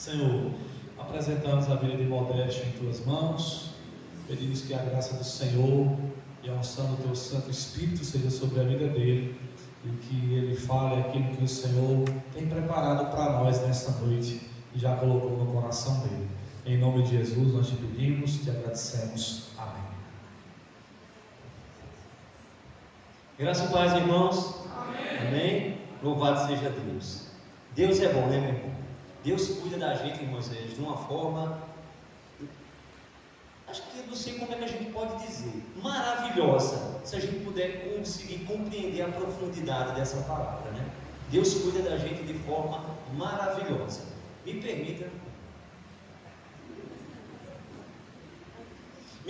Senhor, apresentamos a vida de Modéstia em Tuas mãos, pedimos que a graça do Senhor e a unção do Teu Santo Espírito seja sobre a vida dele e que ele fale aquilo que o Senhor tem preparado para nós nesta noite e já colocou no coração dele. Em nome de Jesus nós te pedimos, te agradecemos. Amém. Graça e paz, irmãos. Amém. Amém. Louvado seja Deus. Deus é bom, né, meu irmão? Deus cuida da gente, irmãos, de uma forma, acho que eu não sei como é que a gente pode dizer, maravilhosa, se a gente puder conseguir compreender a profundidade dessa palavra, né? Deus cuida da gente de forma maravilhosa. Me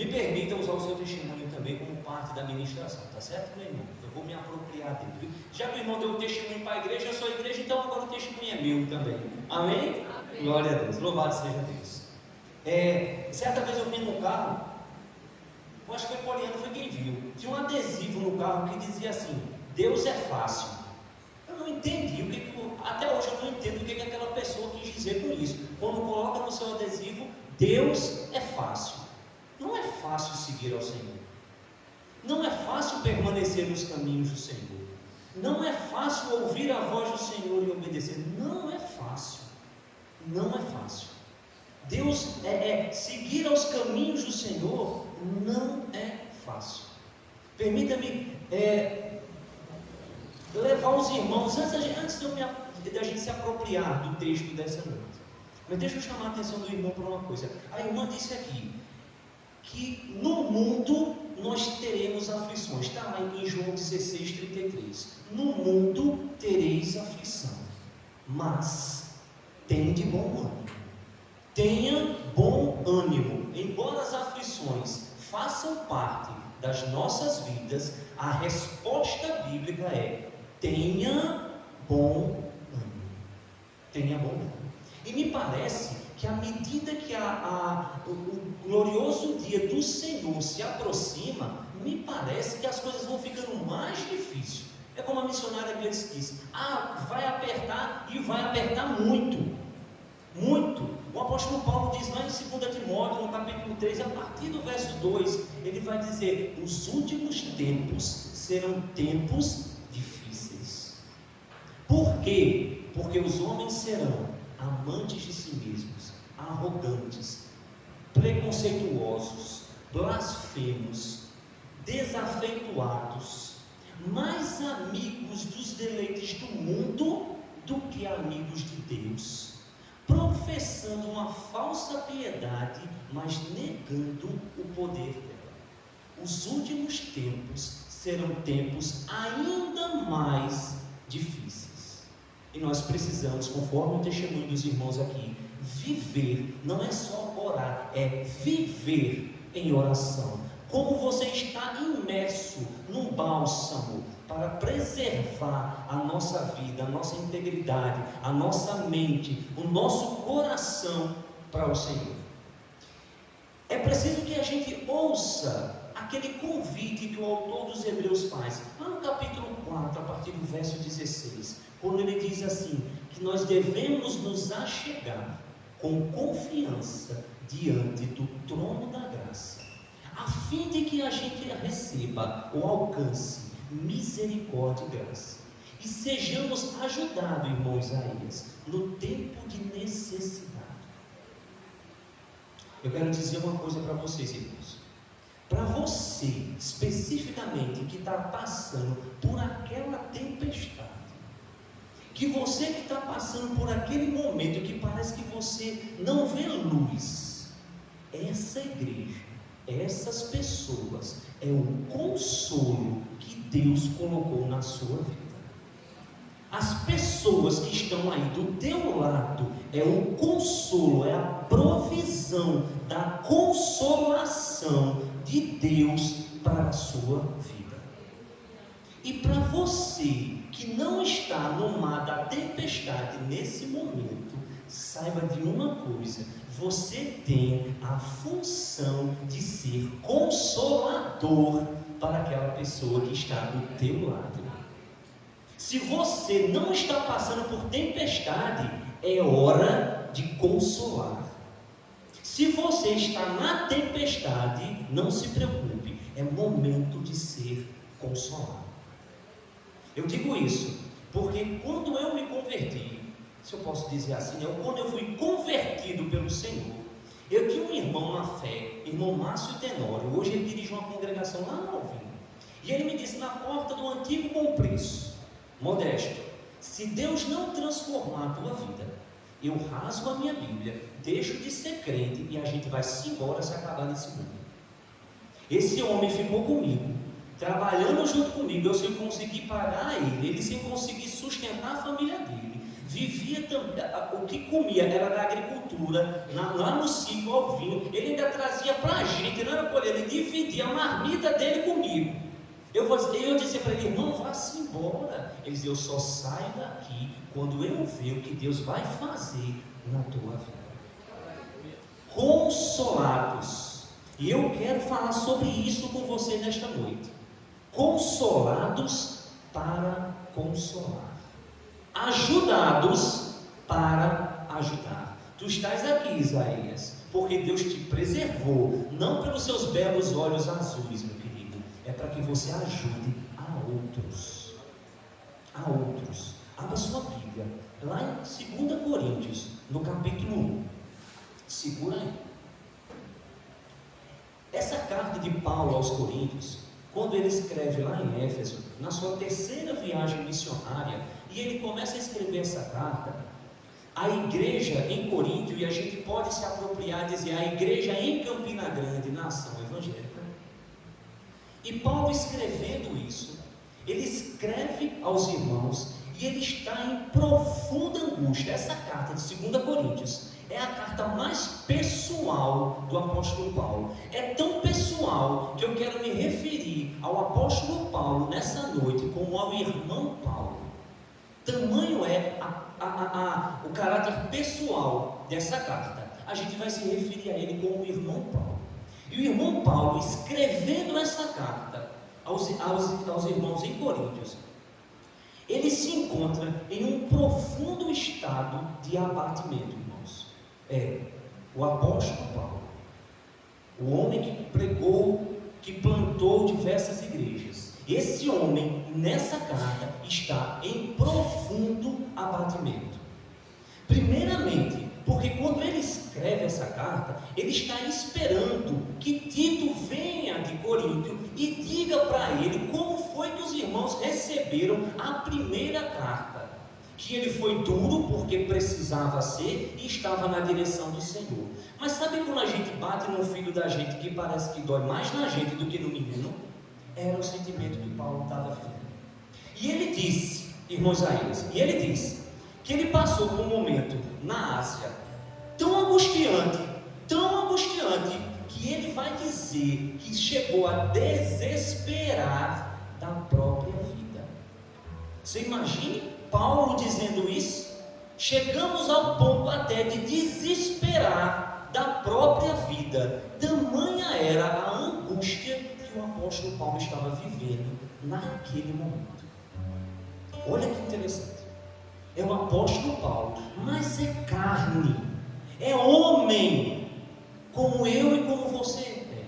permita usar o seu testemunho também como parte da ministração, tá certo, meu irmão? Eu vou me apropriar dele. Já que o irmão deu o testemunho para a igreja, eu sou a igreja, então agora o testemunho é meu também. Amém? Amém. Glória a Deus, louvado seja Deus. Certa vez eu vim no carro, eu acho que foi Poliana, foi quem viu. Tinha um adesivo no carro que dizia assim: Deus é fácil. Eu não entendi, até hoje eu não entendo o que aquela pessoa quis dizer com isso. Quando coloca no seu adesivo, Deus é fácil. Não é fácil seguir ao Senhor. Não é fácil permanecer nos caminhos do Senhor. Não é fácil ouvir a voz do Senhor e obedecer. Não é fácil. Não é fácil. Deus seguir aos caminhos do Senhor não é fácil. Permita-me levar os irmãos, antes da gente se apropriar do texto dessa noite. Mas deixa eu chamar a atenção do irmão para uma coisa. A irmã disse aqui que no mundo nós teremos aflições. Está lá em João 16:33. No mundo tereis aflição, mas tende bom ânimo. Tenha bom ânimo. Embora as aflições façam parte das nossas vidas, a resposta bíblica é: tenha bom ânimo. Tenha bom ânimo. E me parece que à medida que o glorioso dia do Senhor se aproxima, me parece que as coisas vão ficando mais difíceis. É como a missionária Gleice disse: vai apertar, e vai apertar muito. Muito. O apóstolo Paulo diz lá em 2 Timóteo, no capítulo 3, a partir do verso 2, ele vai dizer: os últimos tempos serão tempos difíceis. Por quê? Porque os homens serão amantes de si mesmos, arrogantes, preconceituosos, blasfemos, desafeituados, mais amigos dos deleites do mundo do que amigos de Deus, professando uma falsa piedade, mas negando o poder dela. Os últimos tempos serão tempos ainda mais difíceis. E nós precisamos, conforme o testemunho dos irmãos aqui, viver, não é só orar, é viver em oração. Como você está imerso num bálsamo para preservar a nossa vida, a nossa integridade, a nossa mente, o nosso coração para o Senhor. É preciso que a gente ouça aquele convite que o autor dos Hebreus faz, lá no capítulo 4, a partir do verso 16, quando ele diz assim, que nós devemos nos achegar com confiança diante do trono da graça, a fim de que a gente receba ou alcance misericórdia e graça, e sejamos ajudados, irmão Isaías, no tempo de necessidade. Eu quero dizer uma coisa para vocês, irmãos. Para você, especificamente, que está passando por aquela tempestade, que você que está passando por aquele momento que parece que você não vê luz, essa igreja, essas pessoas, é o consolo que Deus colocou na sua vida. As pessoas que estão aí do teu lado, é o consolo, é a provisão da consolação de Deus para a sua vida. E para você que não está no mar da tempestade nesse momento, saiba de uma coisa: você tem a função de ser consolador para aquela pessoa que está do teu lado. Se você não está passando por tempestade, é hora de consolar. Se você está na tempestade, não se preocupe, é momento de ser consolado. Eu digo isso porque quando eu me converti, se eu posso dizer assim, quando eu fui convertido pelo Senhor, eu tinha um irmão na fé, irmão Márcio Tenório, hoje ele dirige uma congregação lá no Alvinho, e ele me disse na porta do antigo Bom Preço: Modesto, se Deus não transformar a tua vida, eu rasgo a minha Bíblia, deixo de ser crente e a gente vai se embora, se acabar nesse mundo. Esse homem ficou comigo, trabalhando junto comigo, eu sem conseguir pagar ele sem conseguir sustentar a família dele, vivia também, o que comia era da agricultura, lá no sítio Alvinho, ele ainda trazia para a gente, não era por ele dividia a marmita dele comigo. Eu disse para ele: irmão, vá-se embora. Ele dizia: eu só saio daqui quando eu ver o que Deus vai fazer na tua vida. Consolados. E eu quero falar sobre isso com você nesta noite. Consolados para consolar. Ajudados para ajudar. Tu estás aqui, Isaías, porque Deus te preservou, não pelos seus belos olhos azuis, meu querido, é para que você ajude a outros. A outros. Abra sua Bíblia, lá em 2 Coríntios, no capítulo 1. Segura aí. Essa carta de Paulo aos Coríntios, quando ele escreve lá em Éfeso, na sua terceira viagem missionária, e ele começa a escrever essa carta, a igreja em Corinto, e a gente pode se apropriar e dizer a igreja em Campina Grande, nação evangélica. E Paulo escrevendo isso, ele escreve aos irmãos, e ele está em profunda angústia. Essa carta de 2 Coríntios é a carta mais pessoal do apóstolo Paulo. É tão pessoal que eu quero me referir ao apóstolo Paulo nessa noite como ao irmão Paulo. Tamanho é o caráter pessoal dessa carta. A gente vai se referir a ele como o irmão Paulo. E o irmão Paulo, escrevendo essa carta aos irmãos em Coríntios, ele se encontra em um profundo estado de abatimento, irmãos. O apóstolo Paulo, o homem que pregou, que plantou diversas igrejas, esse homem, nessa carta, está em profundo abatimento. Primeiramente, porque quando ele escreve essa carta, ele está esperando que Tito venha de Corinto e diga para ele como foi que os irmãos receberam a primeira carta. Que ele foi duro porque precisava ser e estava na direção do Senhor. Mas sabe quando a gente bate no filho da gente que parece que dói mais na gente do que no menino? Era o sentimento que Paulo estava vivendo. E ele disse, irmão Isaías, que ele passou por um momento na Ásia tão angustiante, que ele vai dizer que chegou a desesperar da própria vida. Você imagine Paulo dizendo isso? Chegamos ao ponto até de desesperar da própria vida. Tamanha era a angústia que o apóstolo Paulo estava vivendo naquele momento. Olha que interessante. É o apóstolo Paulo, mas é carne, é homem, como eu e como você é.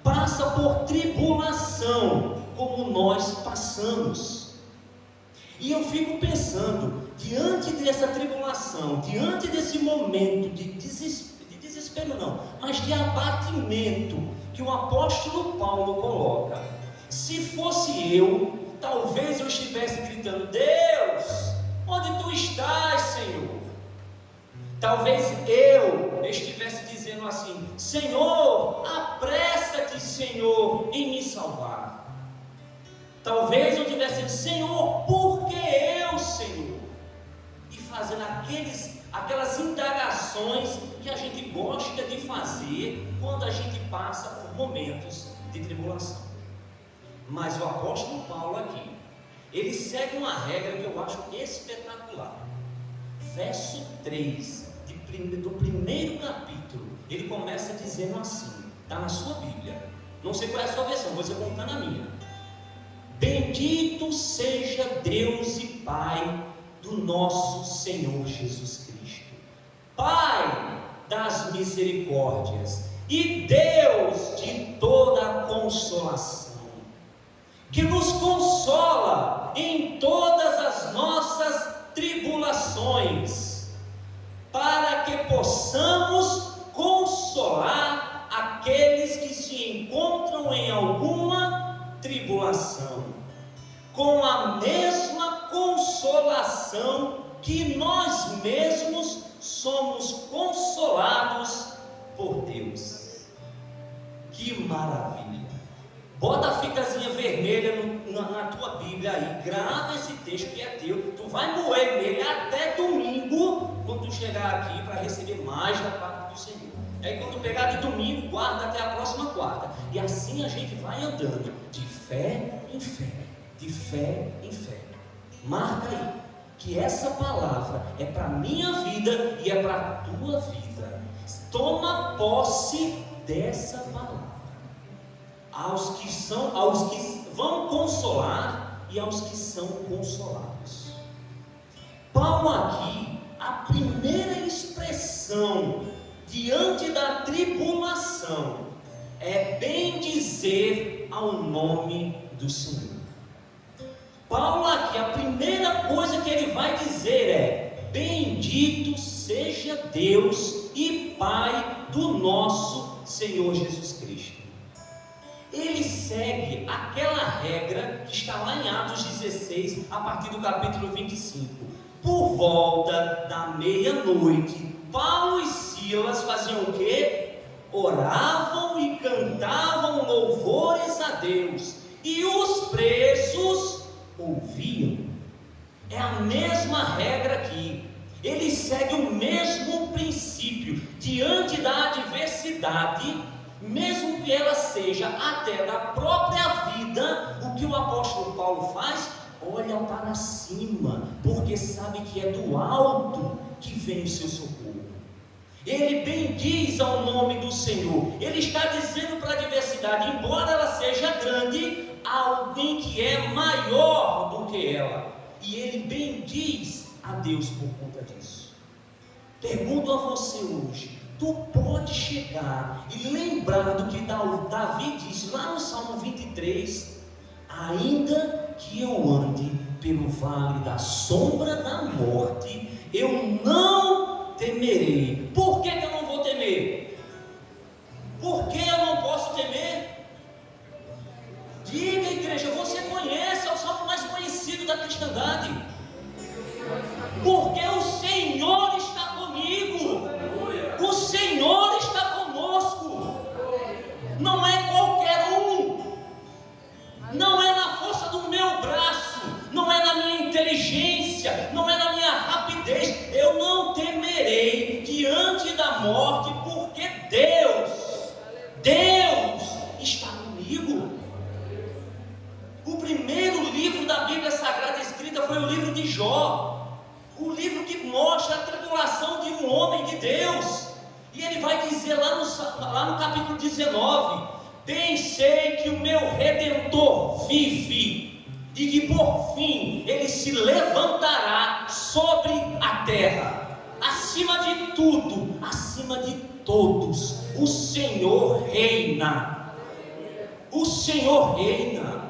Passa por tribulação, como nós passamos. E eu fico pensando, diante dessa tribulação, diante desse momento de desespero não, mas de abatimento que o apóstolo Paulo coloca, se fosse eu, talvez eu estivesse gritando: Deus, onde tu estás, Senhor? Talvez eu estivesse dizendo assim: Senhor, apressa-te, Senhor, em me salvar. Talvez eu tivesse dizendo: Senhor, por que eu, Senhor? E fazendo aquelas indagações que a gente gosta de fazer quando a gente passa por momentos de tribulação. Mas o apóstolo Paulo aqui, ele segue uma regra que eu acho espetacular. Verso 3 do primeiro capítulo, ele começa dizendo assim, está na sua Bíblia, não sei qual é a sua versão, vou contar na minha: bendito seja Deus e Pai do nosso Senhor Jesus Cristo, Pai das misericórdias e Deus de toda consolação, que nos consola em todas as nossas tribulações, para que possamos consolar aqueles que se encontram em alguma tribulação, com a mesma consolação que nós mesmos somos consolados por Deus. Que maravilha! Bota a fitazinha vermelha na tua Bíblia aí, grava esse texto que é teu, tu vai moer nele até domingo, quando tu chegar aqui para receber mais da parte do Senhor. Aí quando tu pegar de domingo, guarda até a próxima quarta, e assim a gente vai andando, de fé em fé, de fé em fé. Marca aí, que essa palavra é para a minha vida e é para a tua vida. Toma posse dessa palavra. Aos que vão consolar e aos que são consolados. Paulo aqui, a primeira expressão diante da tribulação é bendizer ao nome do Senhor. Paulo aqui, a primeira coisa que ele vai dizer é: bendito seja Deus e Pai do nosso Senhor Jesus Cristo. Ele segue aquela regra que está lá em Atos 16, a partir do capítulo 25. Por volta da meia-noite, Paulo e Silas faziam o quê? Oravam e cantavam louvores a Deus, e os presos ouviam. É a mesma regra aqui. Ele segue o mesmo princípio. Diante da adversidade, mesmo que ela seja até da própria vida, o que o apóstolo Paulo faz? Olha para cima, porque sabe que é do alto que vem o seu socorro. Ele bendiz ao nome do Senhor. Ele está dizendo para a adversidade, embora ela seja grande, há alguém que é maior do que ela, e ele bendiz a Deus por conta disso. Pergunto a você hoje: tu pode chegar e lembrar do que Davi disse lá no Salmo 23, ainda que eu ande pelo vale da sombra da morte, eu não temerei. Por que eu não vou temer? Por que eu não posso temer? Diga, igreja, você conhece, é o salmo mais conhecido da cristandade. Porque o Senhor está comigo. O Senhor está conosco. Não é qualquer um. Não é na força do meu braço. Não é na minha inteligência. Não é na minha rapidez. Eu não temerei diante da morte, porque Deus está comigo. O primeiro livro da Bíblia Sagrada escrita foi o livro de Jó. O livro que mostra a tribulação de um homem de Deus. E ele vai dizer lá no capítulo 19: bem sei que o meu Redentor vive, e que por fim ele se levantará sobre a terra. Acima de tudo, acima de todos, o Senhor reina. O Senhor reina.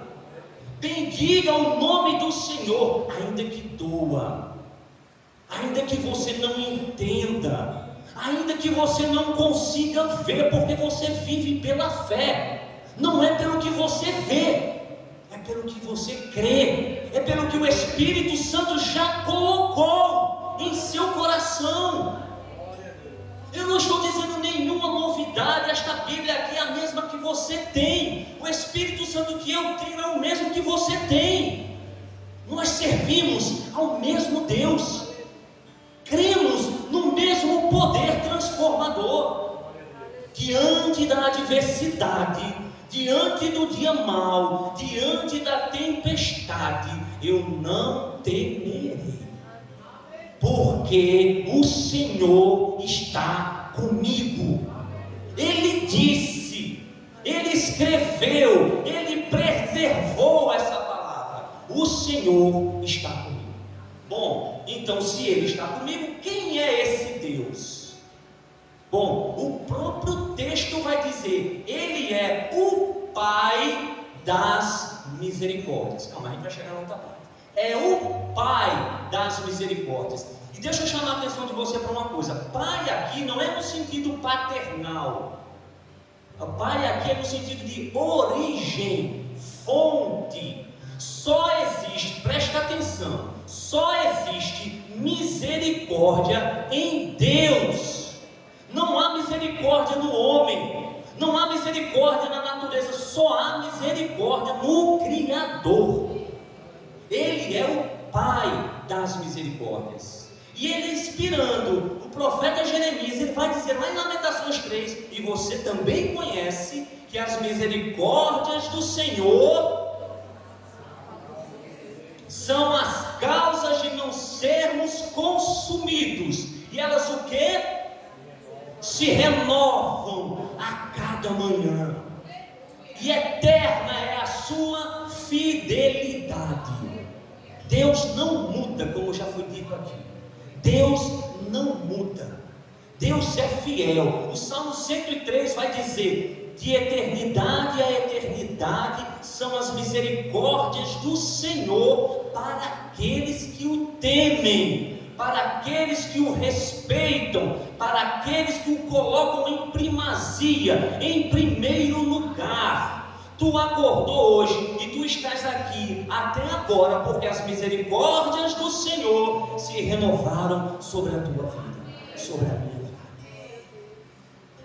Bendiga o nome do Senhor, ainda que doa, ainda que você não entenda, ainda que você não consiga ver, porque você vive pela fé. Não é pelo que você vê, é pelo que você crê, é pelo que o Espírito Santo já colocou em seu coração. Eu não estou dizendo nenhuma novidade, esta Bíblia aqui é a mesma que você tem. O Espírito Santo que eu tenho é o mesmo que você tem. Nós servimos ao mesmo Deus, cremos no mesmo poder transformador. Diante da adversidade, diante do dia mau, diante da tempestade, eu não temerei, porque o Senhor está comigo. Ele disse, ele escreveu, ele preservou essa palavra: o Senhor está comigo. Bom, então se ele está comigo, quem é esse Deus? Bom, o próprio texto vai dizer, Ele é o Pai das misericórdias. Calma, a gente vai chegar na outra parte. É o Pai das misericórdias. E deixa eu chamar a atenção de você para uma coisa. Pai aqui não é no sentido paternal. Pai aqui é no sentido de origem, fonte. Só existe, presta atenção, só existe misericórdia em Deus. Não há misericórdia no homem, não há misericórdia na natureza, só há misericórdia no Criador. Ele é o Pai das misericórdias. E ele, inspirando o profeta Jeremias, ele vai dizer lá em Lamentações 3, e você também conhece que as misericórdias do Senhor são as causas de não sermos consumidos. E elas o quê? Se renovam a cada manhã. E eterna é a sua fidelidade. Deus não muda, como já foi dito aqui. Deus não muda. Deus é fiel. O Salmo 103 vai dizer: de eternidade a eternidade são as misericórdias do Senhor para aqueles que o temem, para aqueles que o respeitam, para aqueles que o colocam em primazia, em primeiro lugar. Tu acordou hoje e tu estás aqui até agora porque as misericórdias do Senhor se renovaram sobre a tua vida, sobre a minha vida.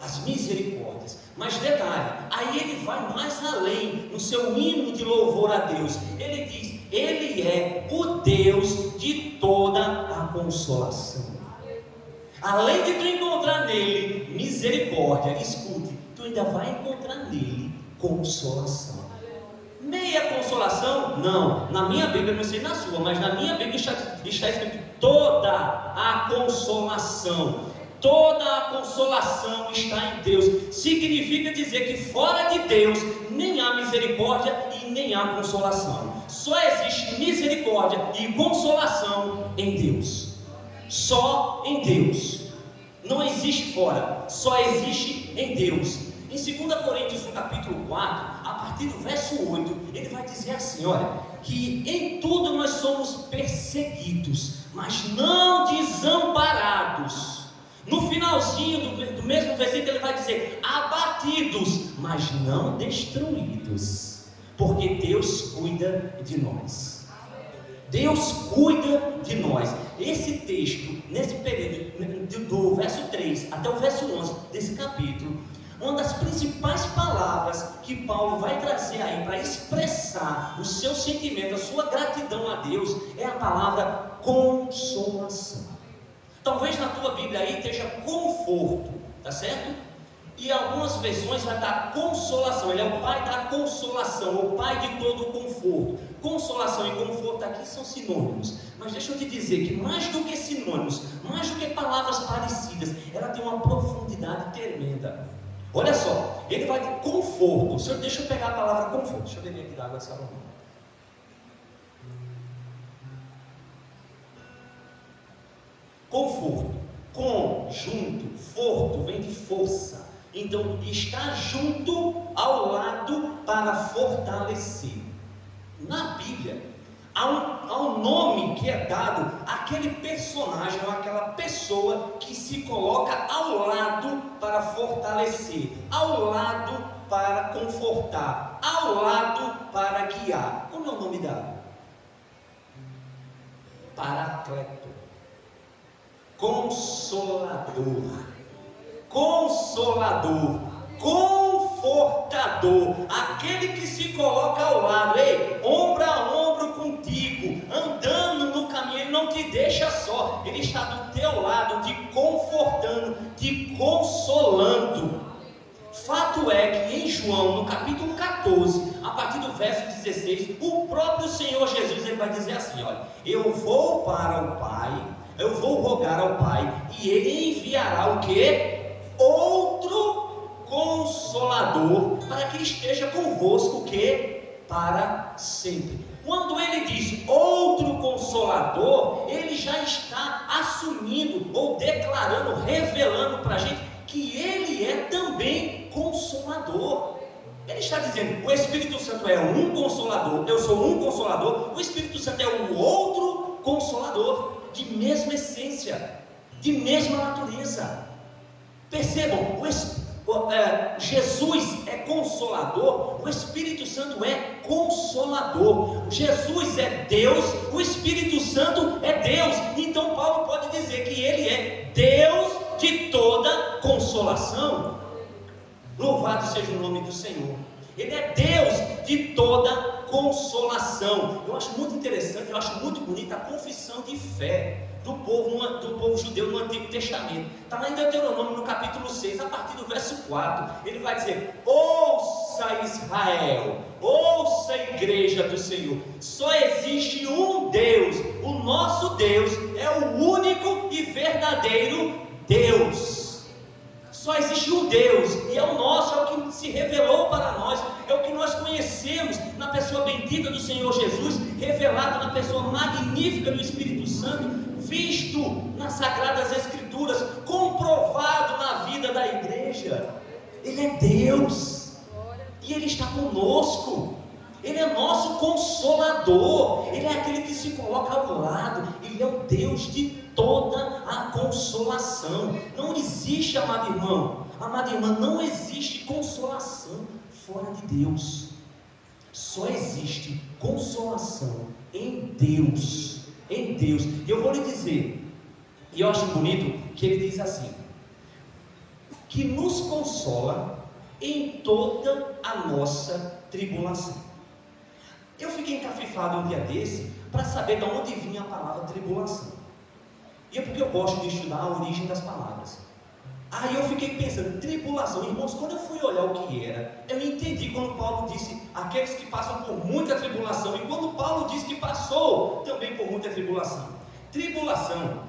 As misericórdias. Mas detalhe, aí ele vai mais além no seu hino de louvor a Deus. Ele diz: Ele é o Deus de toda a consolação. Além de tu encontrar nele misericórdia, escute, tu ainda vai encontrar nele consolação. Meia consolação? Não. Na minha Bíblia, não sei na sua, mas na minha Bíblia está escrito toda a consolação. Toda a consolação está em Deus. Significa dizer que fora de Deus nem há misericórdia e nem há consolação. Só existe misericórdia e consolação em Deus. Só em Deus. Não existe fora, só existe em Deus. Em 2 Coríntios, no capítulo 4, a partir do verso 8, ele vai dizer assim, olha, que em tudo nós somos perseguidos, mas não desamparados. No finalzinho do mesmo versículo ele vai dizer, abatidos, mas não destruídos, porque Deus cuida de nós. Deus cuida de nós. Esse texto, nesse período, do verso 3 até o verso 11 desse capítulo, uma das principais palavras que Paulo vai trazer aí para expressar o seu sentimento, a sua gratidão a Deus, é a palavra consolação. Talvez na tua Bíblia aí esteja conforto, tá certo? E algumas versões vai estar consolação. Ele é o Pai da consolação, o Pai de todo o conforto. Consolação e conforto aqui são sinônimos. Mas deixa eu te dizer que mais do que sinônimos, mais do que palavras parecidas, ela tem uma profundidade tremenda. Olha só, ele vai de conforto. Deixa eu pegar a palavra conforto. Deixa eu beber aqui da água de Salomão. Conforto. Com, junto, forto, vem de força. Então, está junto ao lado para fortalecer. Na Bíblia, há um nome que é dado àquele personagem, ou àquela pessoa que se coloca ao lado para fortalecer, ao lado para confortar, ao lado para guiar. Como é o nome dado? Paracleto. Consolador. Consolador, confortador, aquele que se coloca ao lado, ei, ombro a ombro contigo, andando no caminho, ele não te deixa só, ele está do teu lado, te confortando, te consolando. Fato é que em João, no capítulo 14, a partir do verso 16, o próprio Senhor Jesus, ele vai dizer assim, olha, eu vou para o Pai, eu vou rogar ao Pai, e Ele enviará o quê? Outro Consolador, para que esteja convosco, que para sempre. Quando ele diz outro Consolador, ele já está assumindo ou declarando, revelando para a gente que Ele é também Consolador. Ele está dizendo, o Espírito Santo é um Consolador, eu sou um Consolador, o Espírito Santo é o outro Consolador, de mesma essência, de mesma natureza. Percebam, Jesus é Consolador, o Espírito Santo é Consolador. Jesus é Deus, o Espírito Santo é Deus. Então Paulo pode dizer que Ele é Deus de toda consolação. Louvado seja o nome do Senhor. Ele é Deus de toda consolação. Eu acho muito interessante, eu acho muito bonita a confissão de fé do povo judeu no Antigo Testamento. Está lá em Deuteronômio, no capítulo 6, a partir do verso 4. Ele vai dizer: ouça Israel, ouça a igreja do Senhor. Só existe um Deus. O nosso Deus é o único e verdadeiro Deus. Só existe um Deus, e é o nosso, é o que se revelou para nós, é o que nós conhecemos na pessoa bendita do Senhor Jesus, revelado na pessoa magnífica do Espírito Santo, visto nas Sagradas Escrituras, comprovado na vida da igreja. Ele é Deus, e Ele está conosco. Ele é nosso Consolador, Ele é aquele que se coloca ao lado, Ele é o Deus de toda a consolação. Não existe, amado irmão, amada irmã, não existe consolação fora de Deus. Só existe consolação em Deus, em Deus. E eu vou lhe dizer, e eu acho bonito que ele diz assim, que nos consola em toda a nossa tribulação. Eu fiquei encafifado um dia desse para saber de onde vinha a palavra tribulação. E é porque eu gosto de estudar a origem das palavras. Aí eu fiquei pensando, tribulação, irmãos, quando eu fui olhar o que era, eu entendi quando Paulo disse aqueles que passam por muita tribulação, e quando Paulo disse que passou também por muita tribulação. Tribulação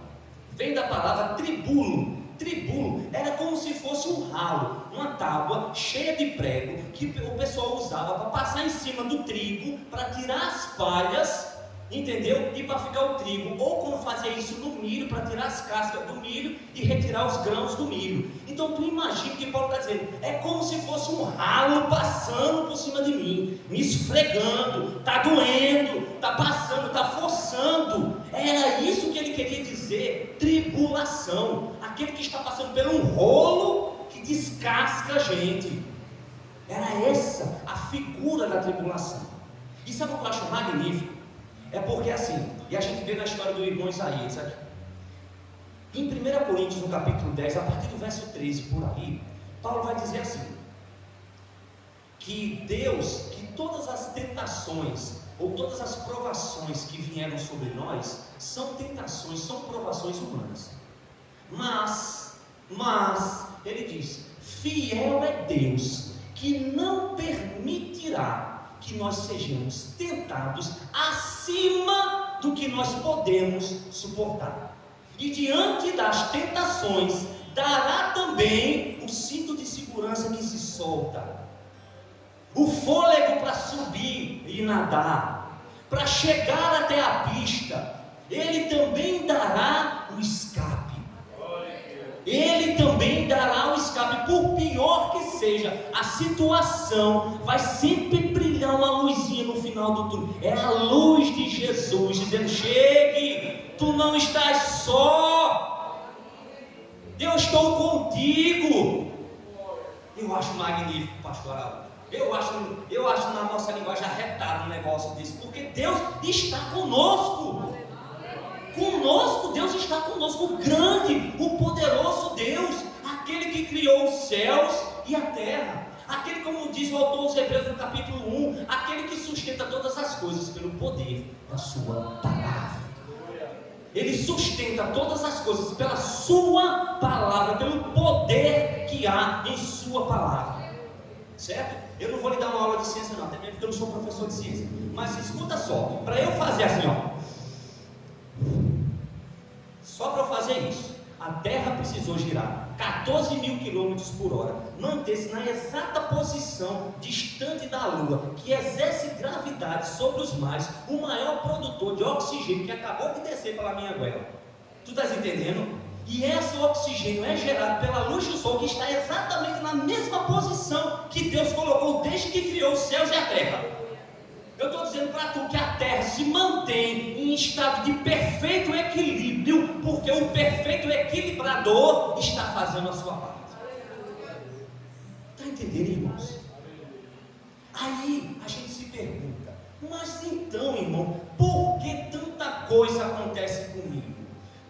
vem da palavra tribulo. Tribulo era como se fosse um ralo, uma tábua cheia de prego que o pessoal usava para passar em cima do trigo, para tirar as palhas, entendeu? E para ficar o trigo, ou quando fazia isso no milho, para tirar as cascas do milho e retirar os grãos do milho. Então tu imagina o que Paulo está dizendo, é como se fosse um ralo passando por cima de mim, me esfregando, está doendo, está passando, está forçando. Era isso que ele queria dizer, tribulação, aquele que está passando por um rolo que descasca a gente. Era essa a figura da tribulação. E sabe o que eu acho magnífico? É porque assim, e a gente vê na história do irmão Isaías aqui, em 1 Coríntios, no capítulo 10, a partir do verso 13, por aí, Paulo vai dizer assim, que Deus, que todas as tentações, ou todas as provações que vieram sobre nós, são tentações, são provações humanas. Mas, ele diz, fiel é Deus, que não permitirá que nós sejamos tentados acima do que nós podemos suportar. E diante das tentações, dará também o cinto de segurança que se solta, o fôlego para subir e nadar, para chegar até a pista. Ele também dará o escape. Ele também dará o escape, por pior que seja a situação, vai sempre brilhar uma luzinha no final do túnel. É a luz de Jesus dizendo: chegue, tu não estás só, eu estou contigo. Eu acho magnífico, pastor Aldo. Eu acho na nossa linguagem arretado um negócio desse, porque Deus está conosco. Conosco, Deus está conosco, o grande, o poderoso Deus, aquele que criou os céus e a terra, aquele, como diz o autor dos Hebreus no capítulo 1, aquele que sustenta todas as coisas pelo poder da sua palavra. Ele sustenta todas as coisas pela sua palavra, pelo poder que há em sua palavra, certo? Eu não vou lhe dar uma aula de ciência não, até mesmo porque eu não sou professor de ciência, mas escuta só, para eu fazer assim, ó, só para eu fazer isso, a Terra precisou girar 14 mil quilômetros por hora, manter-se na exata posição distante da Lua, que exerce gravidade sobre os mares, o maior produtor de oxigênio que acabou de descer pela minha goela. Tu estás entendendo? E esse oxigênio é gerado pela luz do sol, que está exatamente na mesma posição que Deus colocou desde que criou os céus e a terra. Eu estou dizendo para tu que a terra se mantém em estado de perfeito equilíbrio, porque o perfeito equilibrador está fazendo a sua parte. Está entendendo, irmãos? Aí a gente se pergunta, mas então, irmão, por que tanta coisa acontece comigo?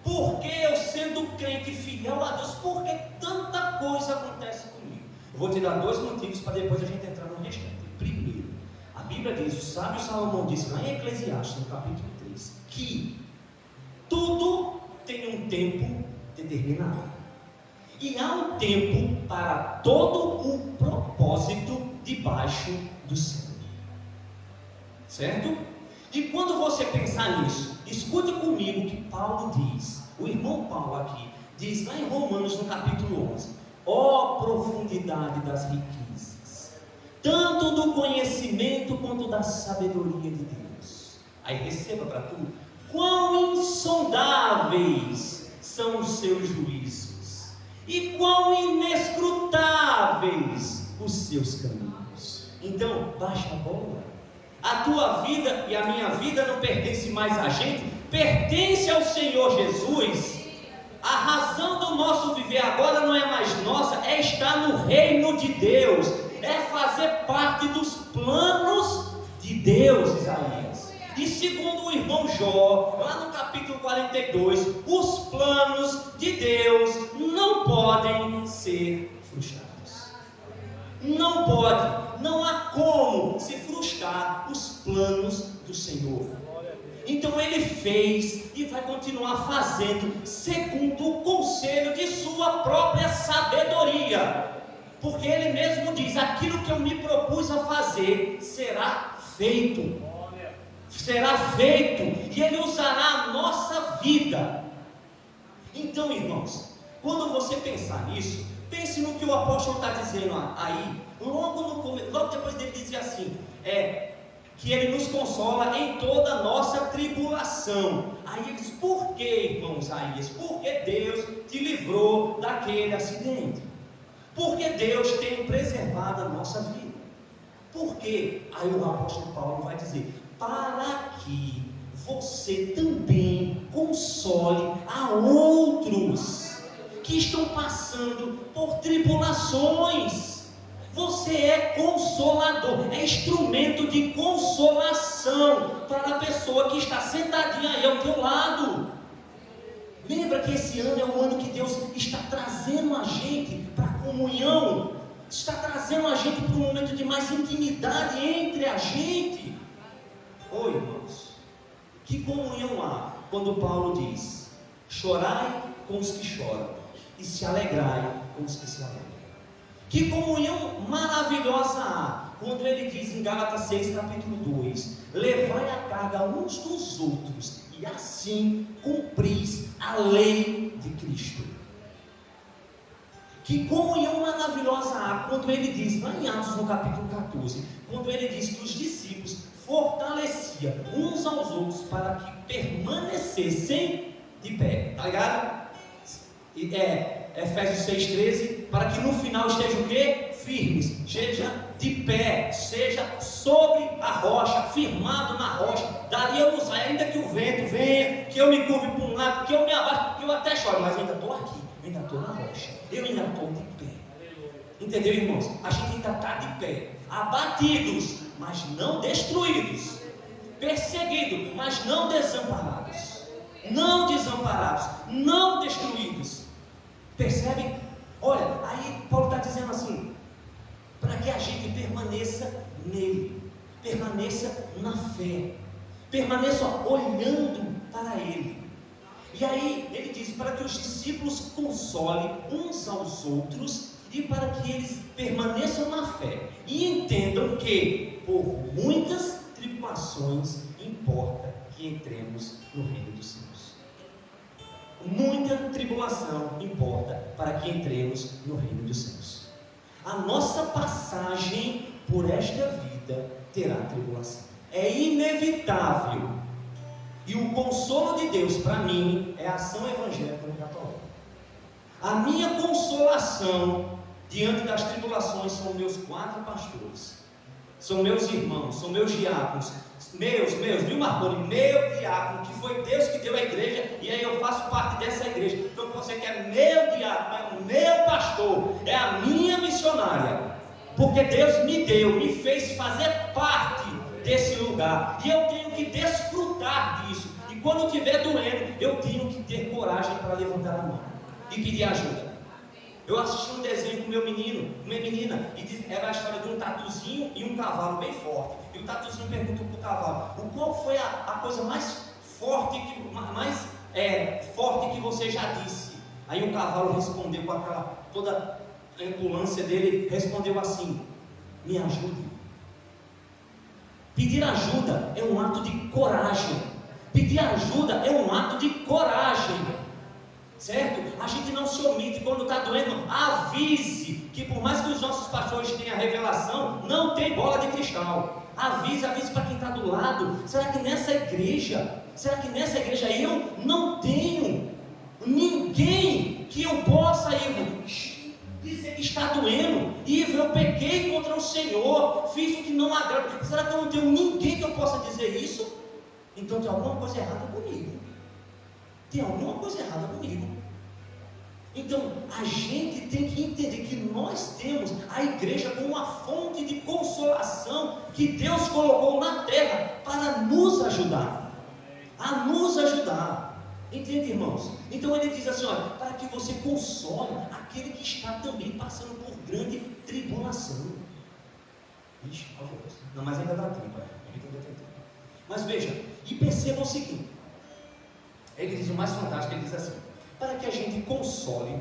Por que eu, sendo crente fiel a Deus, por que tanta coisa acontece comigo? Eu vou te dar 2 motivos para depois a gente entrar no restante. Primeiro, a Bíblia diz, o sábio Salomão disse lá em Eclesiastes, no capítulo 3, que tudo tem um tempo determinado. E há um tempo para todo o propósito debaixo do céu. Certo? E quando você pensar nisso, escute comigo o que Paulo diz. O irmão Paulo aqui diz lá em Romanos, no capítulo 11: ó profundidade das riquezas, tanto do conhecimento quanto da sabedoria de Deus. Aí receba para tu: quão insondáveis são os seus juízos, e quão inescrutáveis os seus caminhos. Então, baixa a bola. A tua vida e a minha vida não pertence mais a gente, pertence ao Senhor Jesus. A razão do nosso viver agora não é mais nossa, é estar no reino de Deus, é fazer parte dos planos de Deus, Isaías. E segundo o irmão Jó, lá no capítulo 42, os planos de Deus não podem ser frustrados. Não pode, não há como se frustrar os planos do Senhor. Então ele fez e vai continuar fazendo segundo o conselho de sua própria sabedoria, porque ele mesmo diz: aquilo que eu me propus a fazer será feito, e ele usará a nossa vida. Então, irmãos, quando você pensar nisso, pense no que o apóstolo está dizendo aí, logo depois dele dizer assim, que ele nos consola em toda a nossa tribulação. Aí ele diz: por que, irmão Isaías? Porque Deus te livrou daquele acidente, porque Deus tem preservado a nossa vida. Por quê? Aí o apóstolo Paulo vai dizer: para que você também console a outros que estão passando por tribulações. Você é consolador, é instrumento de consolação para a pessoa que está sentadinha aí ao teu lado. Lembra que esse ano é o ano que Deus está trazendo a gente para a comunhão, está trazendo a gente para um momento de mais intimidade entre a gente. Oi, irmãos, que comunhão há quando Paulo diz: chorai com os que choram e se alegrai com os que se alegram. Que comunhão maravilhosa há quando ele diz em Gálatas 6, capítulo 2: levai a carga uns dos outros e assim cumpris a lei de Cristo. Que comunhão maravilhosa há quando ele diz lá em Atos, no capítulo 14, quando ele diz que os discípulos fortaleciam uns aos outros para que permanecessem de pé. Tá ligado? Efésios 6,13, para que no final esteja o quê? Firmes, seja de pé, seja sobre a rocha, firmado na rocha. Daria-nos, ainda que o vento venha, que eu me curve para um lado, que eu me abaixo, que eu até choro, mas eu ainda estou aqui, eu ainda estou na rocha, eu ainda estou de pé. Entendeu, irmãos? A gente ainda está de pé, abatidos, mas não destruídos, perseguidos, mas não desamparados, não destruídos. Percebe? Olha, aí Paulo está dizendo assim: para que a gente permaneça nele, permaneça na fé, permaneça olhando para ele. E aí ele diz para que os discípulos consolem uns aos outros e para que eles permaneçam na fé e entendam que por muitas tribulações importa que entremos no reino dos céus. Muita tribulação importa para que entremos no reino dos céus. A nossa passagem por esta vida terá tribulação, é inevitável. E o consolo de Deus para mim é a ação evangélica no católico. A minha consolação diante das tribulações são meus 4 pastores, são meus irmãos, são meus diáconos, viu, Marconi? Meu diácono, que foi Deus que deu a igreja, e aí eu faço parte dessa igreja. Então você que é meu diácono, é o meu pastor, é a minha missionária, porque Deus me deu, me fez fazer parte desse lugar, e eu tenho que desfrutar disso. E quando estiver doendo, eu tenho que ter coragem para levantar a mão e pedir ajuda. Eu assisti um desenho com meu menino, minha menina, e era a história de um tatuzinho e um cavalo bem forte. E o tatuzinho perguntou para o cavalo: qual foi a coisa mais forte que você já disse? Aí o cavalo respondeu com aquela toda a impulância dele, respondeu assim: me ajude. Pedir ajuda é um ato de coragem. Pedir ajuda é um ato de coragem. Certo? A gente não se omite quando está doendo. Avise que, por mais que os nossos pastores tenham revelação, não tem bola de cristal. Avise para quem está do lado. Será que nessa igreja eu não tenho ninguém que eu possa dizer que está doendo? Ivo, eu pequei contra o Senhor, fiz o que não agrada. Será que eu não tenho ninguém que eu possa dizer isso? Então tem alguma coisa errada comigo. Tem alguma coisa errada comigo. Então a gente tem que entender que nós temos a igreja como uma fonte de consolação que Deus colocou na terra para nos ajudar, a nos ajudar. Entende, irmãos? Então ele diz assim: olha, para que você console aquele que está também passando por grande tribulação. Ixi, não, mas ainda dá tempo. Mas veja, e perceba o seguinte. Ele diz o mais fantástico, ele diz assim: para que a gente console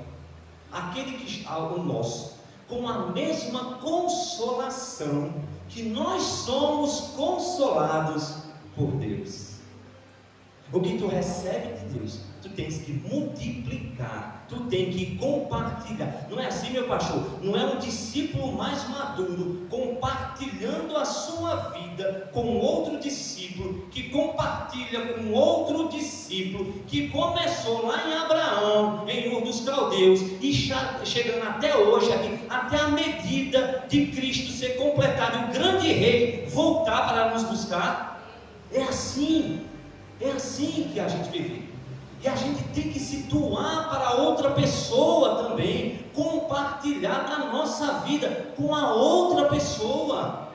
aquele que está ao nosso, com a mesma consolação que nós somos consolados por Deus. O que tu recebe de Deus, tu tens que multiplicar, tu tens que compartilhar. Não é assim, meu pastor? Não é um discípulo mais maduro compartilhando a sua vida com outro discípulo, que compartilha com outro discípulo, que começou lá em Abraão, em Ur dos Caldeus, e chegando até hoje, até a medida de Cristo ser completado, o grande rei voltar para nos buscar. É assim que a gente vive. E a gente tem que se doar para outra pessoa também, compartilhar a nossa vida com a outra pessoa.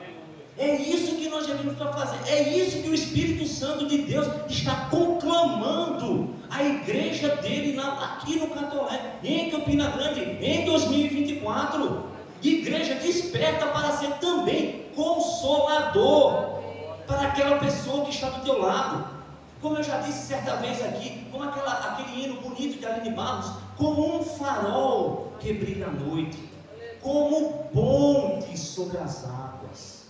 É isso que nós devemos fazer. É isso que o Espírito Santo de Deus está conclamando a igreja dele aqui no Catolé, em Campina Grande, em 2024. Igreja desperta para ser também consolador para aquela pessoa que está do teu lado. Como eu já disse certa vez aqui, como aquele hino bonito de Aline Barros, como um farol que brilha à noite, como ponte sobre as águas,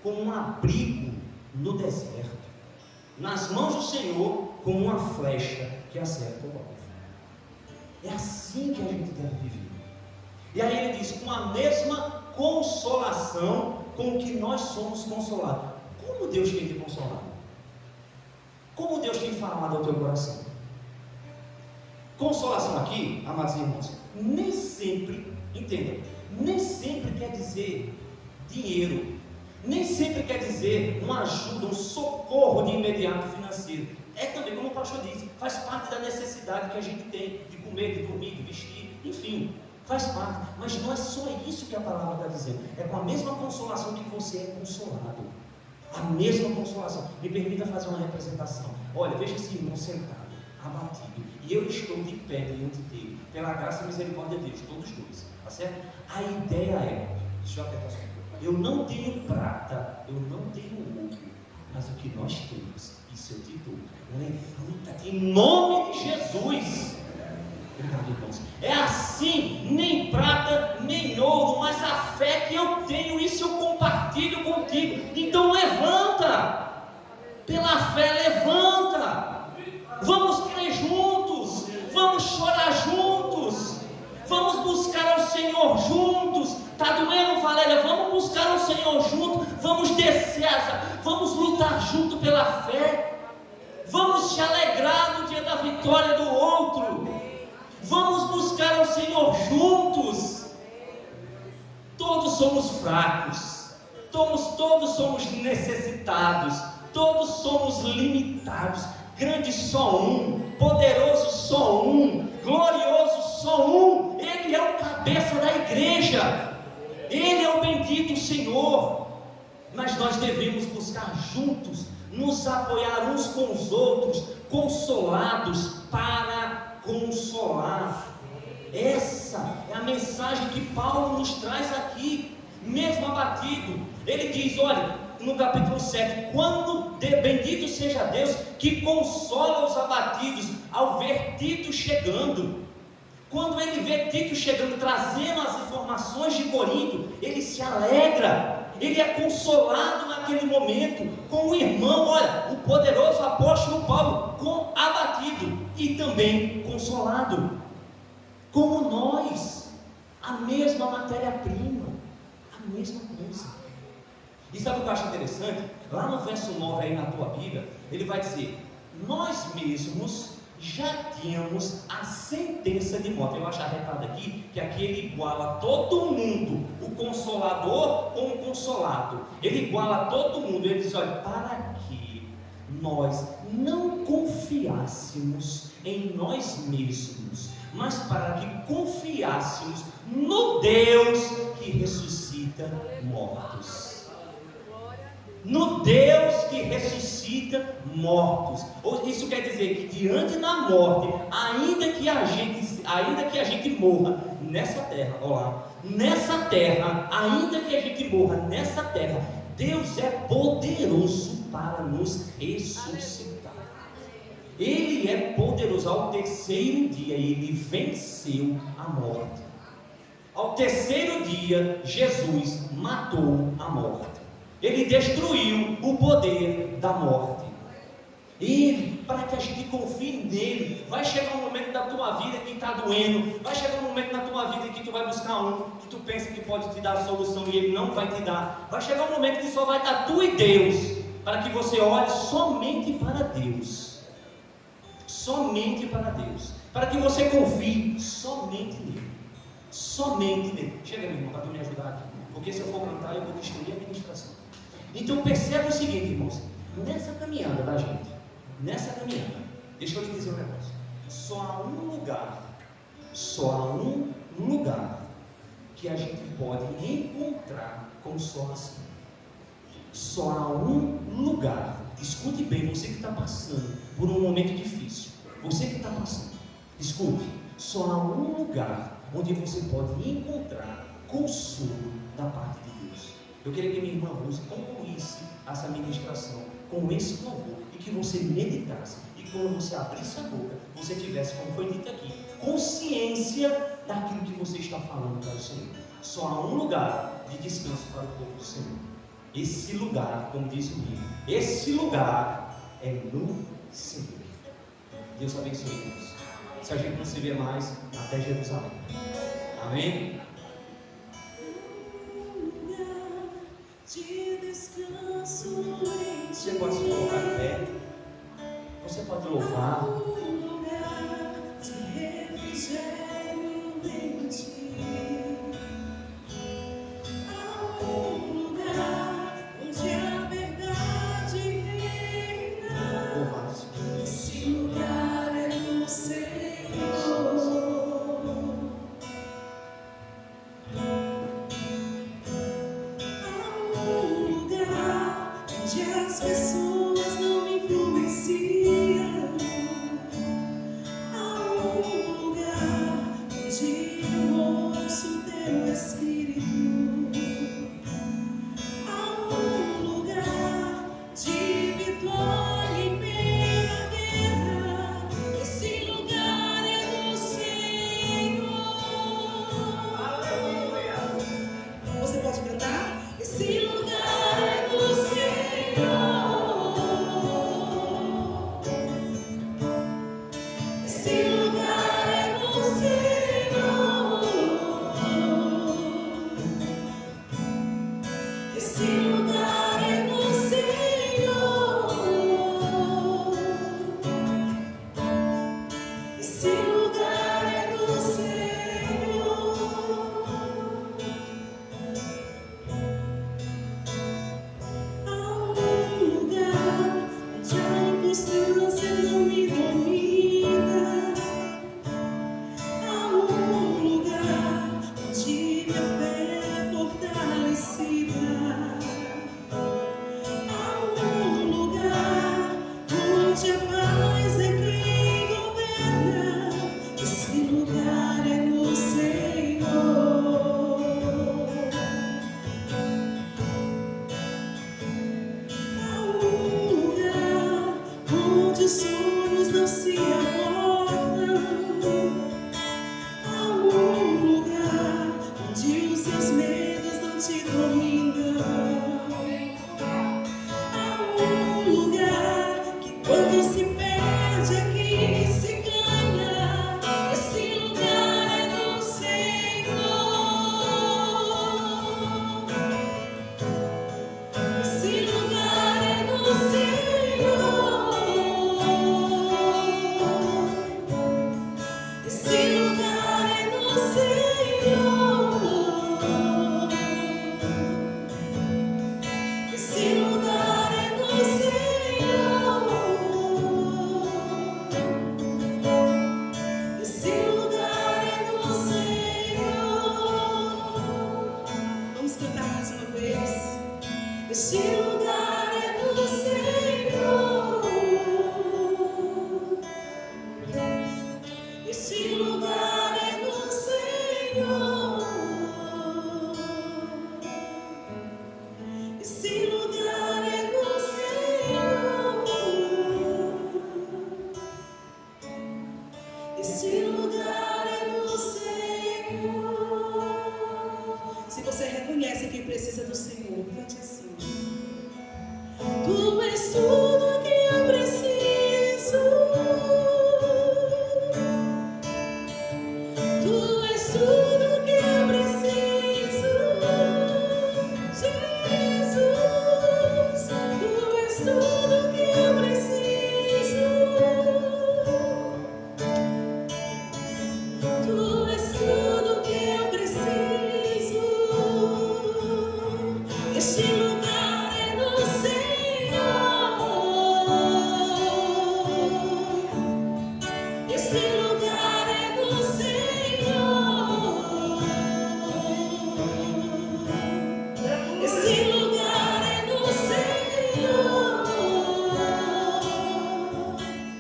como um abrigo no deserto, nas mãos do Senhor, como uma flecha que acerta o alvo. É assim que a gente deve viver. E aí ele diz: com a mesma consolação com que nós somos consolados. Como Deus tem te consolado? Como Deus tem falado ao teu coração? Consolação aqui, amados irmãos, nem sempre, entenda, nem sempre quer dizer dinheiro, nem sempre quer dizer uma ajuda, um socorro de imediato financeiro. É também, como o pastor disse, faz parte da necessidade que a gente tem de comer, de dormir, de vestir, enfim, faz parte. Mas não é só isso que a palavra está dizendo. É com a mesma consolação que você é consolado. A mesma consolação. Me permita fazer uma representação. Olha, veja esse irmão sentado, abatido, e eu estou de pé diante dele, pela graça e misericórdia de Deus, todos dois, tá certo? A ideia é, deixa eu apertar só um pouco. Eu não tenho prata, eu não tenho ouro, mas o que nós temos, isso eu te dou. Levanta-te em nome de Jesus. Obrigado, irmãos. É assim, nem prata, nem ouro, mas a fé que eu tenho, isso eu compartilho contigo. Então levanta, pela fé levanta. Vamos crer juntos, vamos chorar juntos, vamos buscar ao Senhor juntos. Está doendo, Valéria? Vamos buscar ao Senhor juntos, vamos descer, vamos lutar junto pela fé, vamos te alegrar no dia da vitória do outro. Vamos buscar ao Senhor Senhor juntos. Todos somos fracos, todos somos necessitados, todos somos limitados. Grande só um, poderoso só um, glorioso só um. Ele é o cabeça da igreja, Ele é o bendito Senhor. Mas nós devemos buscar juntos, nos apoiar uns com os outros, consolados para consolar. Essa é a mensagem que Paulo nos traz aqui, mesmo abatido. Ele diz, olha, no capítulo 7, quando bendito seja Deus que consola os abatidos ao ver Tito chegando. Quando ele vê Tito chegando, trazendo as informações de Corinto, ele se alegra, ele é consolado naquele momento com o irmão, olha, o poderoso apóstolo Paulo, abatido e também consolado. Como nós, a mesma matéria-prima, a mesma coisa. E sabe o que eu acho interessante? Lá no verso 9 aí na tua Bíblia, ele vai dizer, nós mesmos já tínhamos a sentença de morte. Eu acho arretado aqui, que aqui ele iguala todo mundo, o consolador com o consolado. Ele iguala todo mundo, ele diz, olha, para que nós não confiássemos em nós mesmos, mas para que confiássemos no Deus que ressuscita mortos. No Deus que ressuscita mortos. Isso quer dizer que diante da morte, ainda que a gente morra nessa terra, nessa terra, ainda que a gente morra nessa terra, Deus é poderoso para nos ressuscitar. Ele é poderoso. Ao terceiro dia ele venceu a morte. Ao terceiro dia Jesus matou a morte. Ele destruiu o poder da morte. Ele, para que a gente confie nele, vai chegar um momento da tua vida que está doendo, vai chegar um momento na tua vida que tu vai buscar um, que tu pensa que pode te dar a solução e ele não vai te dar. Vai chegar um momento que só vai estar tu e Deus, para que você olhe somente para Deus. Somente para Deus. Para que você confie somente nele. Somente nele. Chega, meu irmão, para tu me ajudar aqui. Porque se eu for cantar, eu vou destruir a administração. Então perceba o seguinte, irmãos, nessa caminhada da gente, deixa eu te dizer um negócio, só há um lugar que a gente pode encontrar consolação. Só há um lugar, escute bem, você que está passando por um momento difícil, você que está passando, escute, só há um lugar onde você pode encontrar consolo da parte de Deus. Eu queria que minha irmã Rose concluísse essa ministração com esse louvor e que você meditasse. E quando você abrisse a boca, você tivesse, como foi dito aqui, consciência daquilo que você está falando para o Senhor. Só há um lugar de descanso para o povo do Senhor. Esse lugar, como diz o livro, esse lugar é no Senhor. Deus abençoe Deus. Se a gente não se vê mais, até Jerusalém. Amém? De descanso você pode se colocar em pé, você pode louvar. de refrigério em ti. Há um lugar onde a verdade reina. Louvar, Senhor. Esse lugar é do Senhor. As pessoas não influenciam. sua